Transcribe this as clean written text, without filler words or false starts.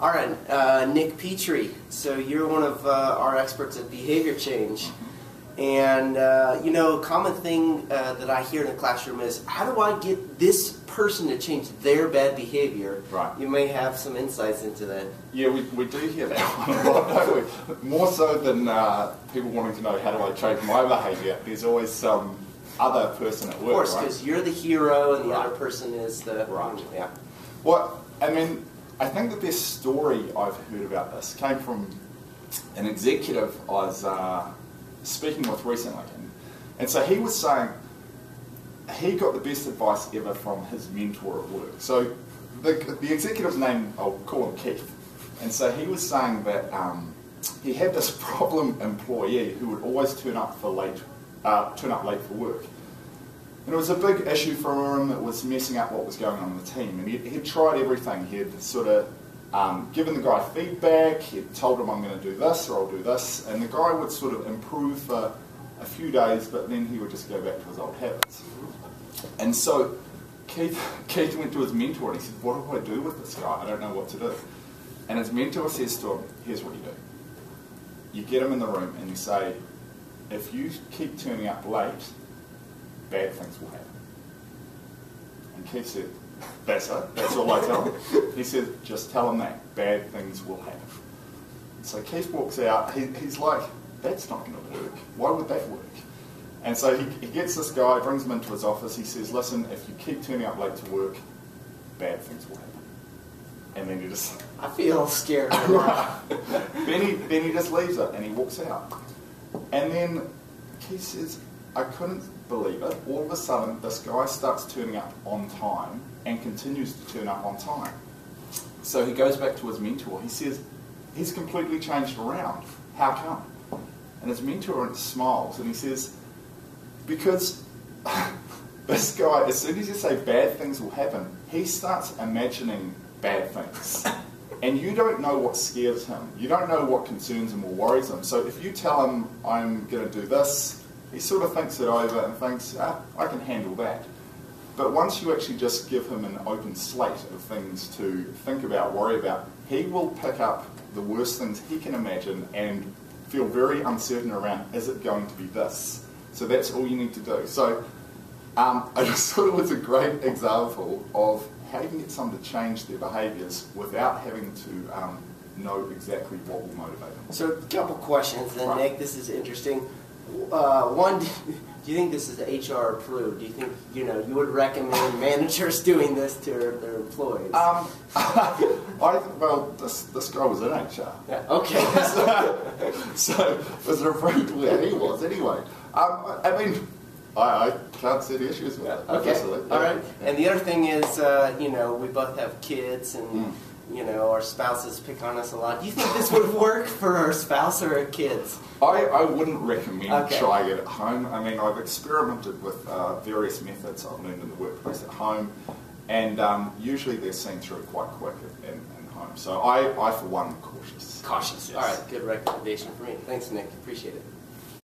All right, Nick Petrie. So you're one of our experts at behavior change. And, you know, a common thing that I hear in the classroom is, how do I get this person to change their bad behavior? Right. You may have some insights into that. Yeah, we do hear that one a lot, don't we? More so than people wanting to know, how do I change my behavior? There's always some other person at work, Of course, right? because you're the hero and the Right. other person is the... Right. Yeah. Well, I mean, I think the best story I've heard about this came from an executive I was speaking with recently. And so he was saying he got the best advice ever from his mentor at work. So the executive's name, I'll call him Keith. And so he was saying that he had this problem employee who would always turn up late for work. And it was a big issue for him. It was messing up what was going on in the team. And he'd tried everything. He'd sort of given the guy feedback. He'd told him, I'm going to do this or I'll do this. And the guy would sort of improve for a few days, but then he would just go back to his old habits. And so Keith went to his mentor and he said, what do I do with this guy? I don't know what to do. And his mentor says to him, here's what you do. You get him in the room and you say, if you keep turning up late, bad things will happen. And Keith said, that's it, that's all I tell him. He said, just tell him that, bad things will happen. And so Keith walks out, he's like, that's not going to work. Why would that work? And so he gets this guy, brings him into his office, he says, listen, if you keep turning up late to work, bad things will happen. And then he just... I feel scared. then he just leaves it and he walks out. And then Keith says, I couldn't believe it. All of a sudden, this guy starts turning up on time and continues to turn up on time. So he goes back to his mentor. He says, he's completely changed around. How come? And his mentor smiles and he says, because this guy, as soon as you say bad things will happen, he starts imagining bad things. And you don't know what scares him. You don't know what concerns him or worries him. So if you tell him, I'm going to do this, he sort of thinks it over and thinks, I can handle that. But once you actually just give him an open slate of things to think about, worry about, he will pick up the worst things he can imagine and feel very uncertain around, is it going to be this? So that's all you need to do. So I just thought it was a great example of how you can get someone to change their behaviours without having to know exactly what will motivate them. So a couple questions then, Right. Nick. This is interesting. One, do you think this is HR approved? Do you think you would recommend managers doing this to their employees? Well, this guy was in HR. Yeah, okay. So it was approved where he was anyway. I mean, I can't see the issues with it. Okay. Absolutely. All right. And the other thing is, we both have kids, and our spouses pick on us a lot. Do you think this would work for our spouse or our kids? I wouldn't recommend Okay. trying it at home. I mean, I've experimented with various methods I've learned in the workplace at home, and usually they're seen through quite quick in home. So I for one, am cautious. Cautious. Yes. All right. Good recommendation for me. Thanks, Nick. Appreciate it.